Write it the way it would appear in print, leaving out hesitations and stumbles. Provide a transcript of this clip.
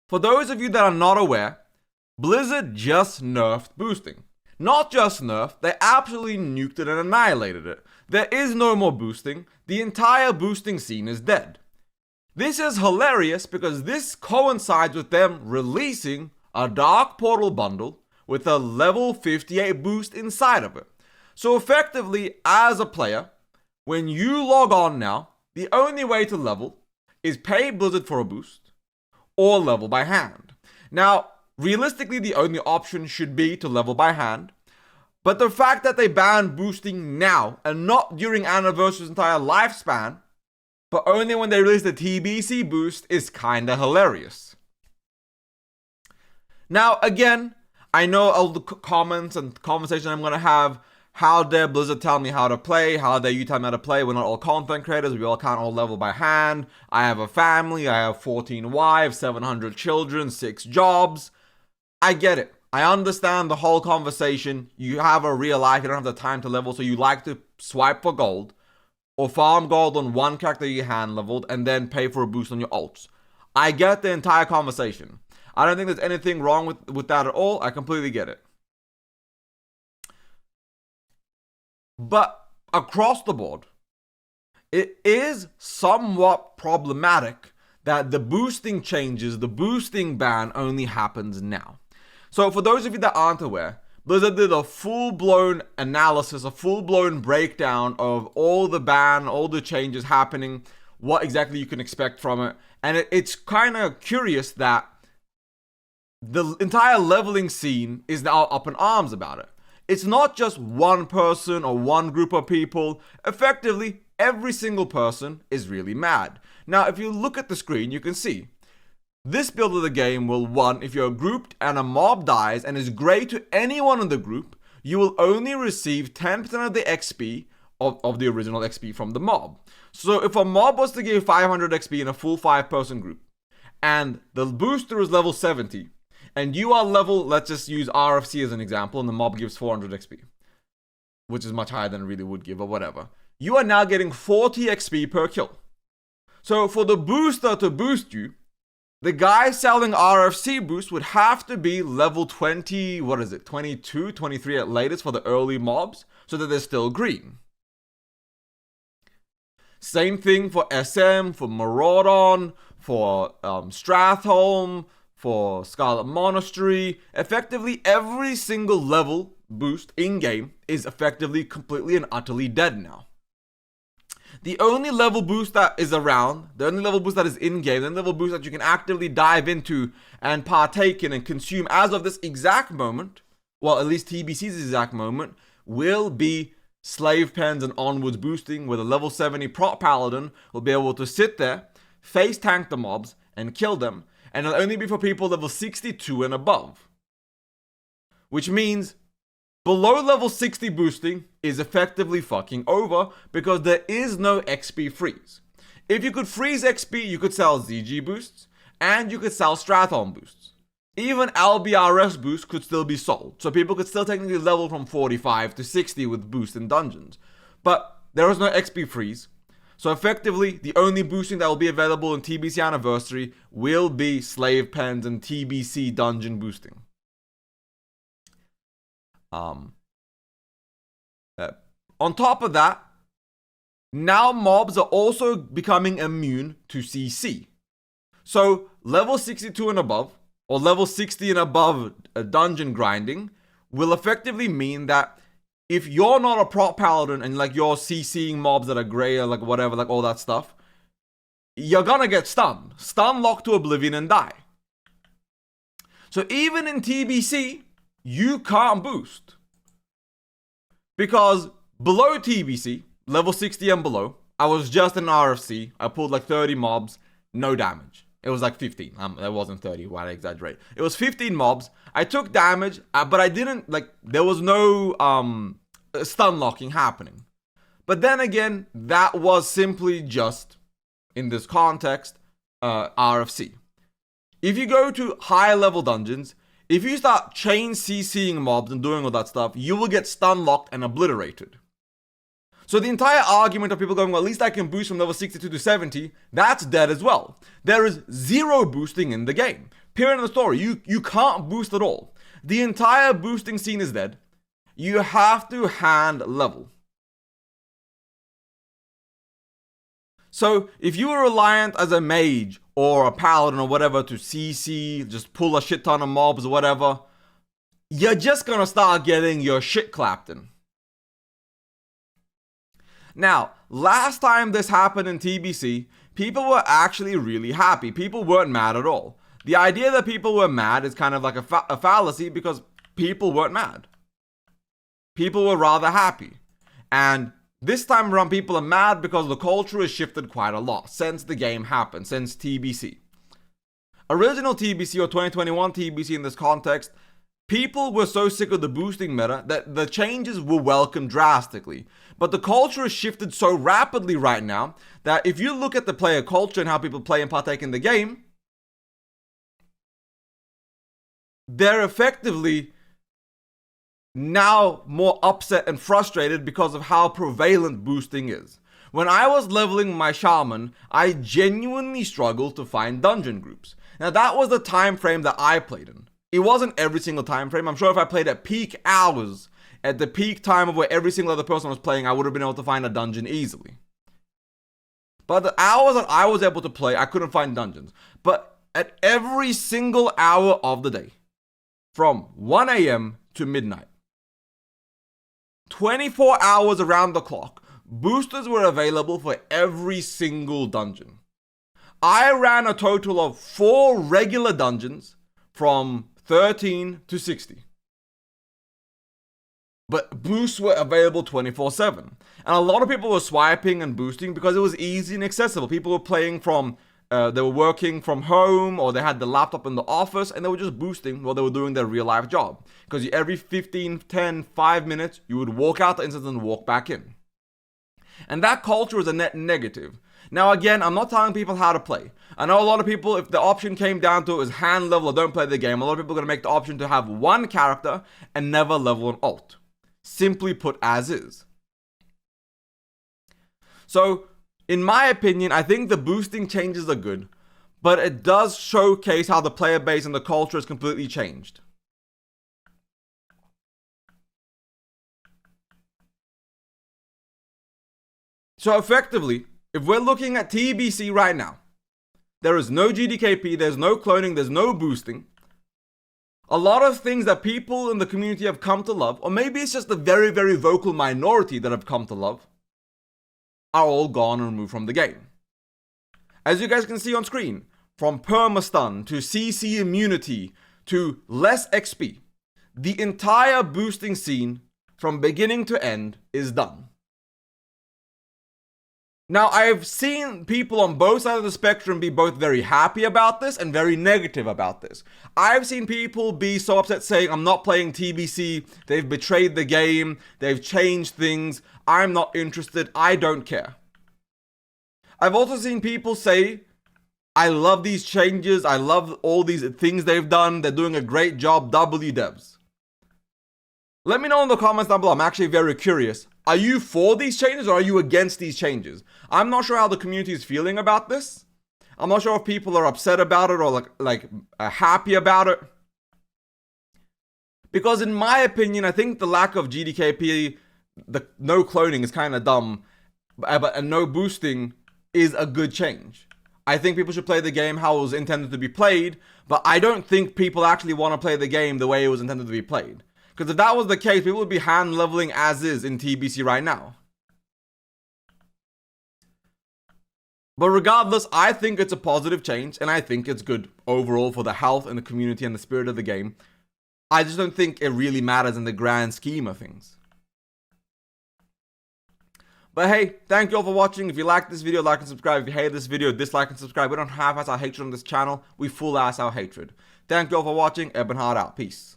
For those of you that are not aware, Blizzard just nerfed boosting. Not just nerfed, they absolutely nuked it and annihilated it. There is no more boosting. The entire boosting scene is dead. This is hilarious because this coincides with them releasing a Dark Portal bundle with a level 58 boost inside of it. So effectively, as a player, when you log on now, the only way to level is pay Blizzard for a boost or level by hand. Now, realistically, the only option should be to level by hand. But the fact that they banned boosting now and not during Anniversary's entire lifespan, but only when they release the TBC boost, is kinda hilarious. Now, again, I know all the comments and conversation I'm gonna have. How dare Blizzard tell me how to play? How dare you tell me how to play? We're not all content creators. We all can't all level by hand. I have a family. I have 14 wives, 700 children, 6 jobs. I get it. I understand the whole conversation. You have a real life. You don't have the time to level. So you like to swipe for gold or farm gold on one character you hand leveled and then pay for a boost on your ults. I get the entire conversation. I don't think there's anything wrong with that at all. I completely get it. But across the board, it is somewhat problematic that the boosting changes, the boosting ban only happens now. So for those of you that aren't aware, Blizzard did a full-blown analysis, a full-blown breakdown of all the ban, all the changes happening, what exactly you can expect from it. And it's kind of curious that the entire leveling scene is now up in arms about it. It's not just one person or one group of people. Effectively, every single person is really mad. Now, if you look at the screen, you can see this build of the game will, 1, if you're grouped and a mob dies and is grey to anyone in the group, you will only receive 10% of the XP of the original XP from the mob. So if a mob was to give 500 XP in a full 5-person group, and the booster is level 70, and you are level, let's just use RFC as an example, and the mob gives 400 XP, which is much higher than it really would give, or whatever. You are now getting 40 XP per kill. So for the booster to boost you, the guy selling RFC boost would have to be level 20, 22, 23 at latest for the early mobs, so that they're still green. Same thing for SM, for Maraudon, for Stratholme, for Scarlet Monastery. Effectively, every single level boost in-game is effectively completely and utterly dead now. The only level boost that is around, the only level boost that is in-game, the only level boost that you can actively dive into and partake in and consume as of this exact moment, well, at least TBC's exact moment, will be Slave Pens and onwards boosting, where the level 70 Prot Paladin will be able to sit there, face tank the mobs, and kill them. And it'll only be for people level 62 and above. Which means below level 60 boosting is effectively fucking over because there is no XP freeze. If you could freeze XP, you could sell ZG boosts and you could sell Stratholme boosts. Even LBRS boosts could still be sold. So people could still technically level from 45 to 60 with boosts in dungeons. But there is no XP freeze. So effectively, the only boosting that will be available in TBC Anniversary will be Slave Pens and TBC Dungeon boosting. On top of that, now mobs are also becoming immune to CC. So level 62 and above, or level 60 and above dungeon grinding, will effectively mean that if you're not a prot paladin and like you're CCing mobs that are grey or like whatever, like all that stuff, you're gonna get stunned. Stun locked to oblivion and die. So even in TBC, you can't boost. Because below TBC, level 60 and below, I was just in RFC. I pulled like 30 mobs, no damage. It was like 15. It wasn't 30, why I exaggerate. It was 15 mobs. I took damage, but I didn't, like, there was no stun locking happening. But then again, that was simply just, in this context, RFC. If you go to higher level dungeons, if you start chain CCing mobs and doing all that stuff, you will get stun locked and obliterated. So the entire argument of people going, well, at least I can boost from level 62 to 70, that's dead as well. There is zero boosting in the game. Period of the story. You can't boost at all. The entire boosting scene is dead. You have to hand level. So if you were reliant as a mage or a paladin or whatever to CC, just pull a shit ton of mobs or whatever, you're just gonna start getting your shit clapped in. Now, last time this happened in TBC, people were actually really happy. People weren't mad at all. The idea that people were mad is kind of like a fallacy because people weren't mad. People were rather happy. And this time around, people are mad because the culture has shifted quite a lot since the game happened, since TBC. Original TBC or 2021 TBC in this context, people were so sick of the boosting meta that the changes were welcomed drastically. But the culture has shifted so rapidly right now that if you look at the player culture and how people play and partake in the game, they're effectively now more upset and frustrated because of how prevalent boosting is. When I was leveling my shaman, I genuinely struggled to find dungeon groups. Now that was the time frame that I played in. It wasn't every single time frame. I'm sure if I played at peak hours, at the peak time of where every single other person was playing, I would have been able to find a dungeon easily. But the hours that I was able to play, I couldn't find dungeons. But at every single hour of the day, from 1 a.m. to midnight, 24 hours around the clock, boosters were available for every single dungeon. I ran a total of 4 regular dungeons from 13 to 60. But boosts were available 24/7. And a lot of people were swiping and boosting because it was easy and accessible. People were playing from, they were working from home or they had the laptop in the office and they were just boosting while they were doing their real life job. Because every 15, 10, 5 minutes, you would walk out the instance and walk back in. And that culture is a net negative. Now again, I'm not telling people how to play. I know a lot of people, if the option came down to it was hand level or don't play the game, a lot of people are going to make the option to have one character and never level an alt. Simply put, as is. So, in my opinion, I think the boosting changes are good, but it does showcase how the player base and the culture has completely changed. So effectively, if we're looking at TBC right now, there is no GDKP, there's no cloning, there's no boosting. A lot of things that people in the community have come to love, or maybe it's just a very, very vocal minority that have come to love, are all gone and removed from the game. As you guys can see on screen, from permastun to CC immunity to less XP, the entire boosting scene from beginning to end is done. Now, I've seen people on both sides of the spectrum be both very happy about this and very negative about this. I've seen people be so upset saying, I'm not playing TBC, they've betrayed the game, they've changed things, I'm not interested, I don't care. I've also seen people say, I love these changes, I love all these things they've done, they're doing a great job, W devs. Let me know in the comments down below, I'm actually very curious. Are you for these changes or are you against these changes? I'm not sure how the community is feeling about this. I'm not sure if people are upset about it or happy about it. Because in my opinion, I think the lack of GDKP, the no cloning is kind of dumb, and no boosting is a good change. I think people should play the game how it was intended to be played, but I don't think people actually want to play the game the way it was intended to be played. Because if that was the case, people would be hand leveling as is in TBC right now. But regardless, I think it's a positive change, and I think it's good overall for the health and the community and the spirit of the game. I just don't think it really matters in the grand scheme of things. But hey, thank you all for watching. If you like this video, like and subscribe. If you hate this video, dislike and subscribe. We don't half-ass our hatred on this channel. We full-ass our hatred. Thank you all for watching. Ebonheart out. Peace.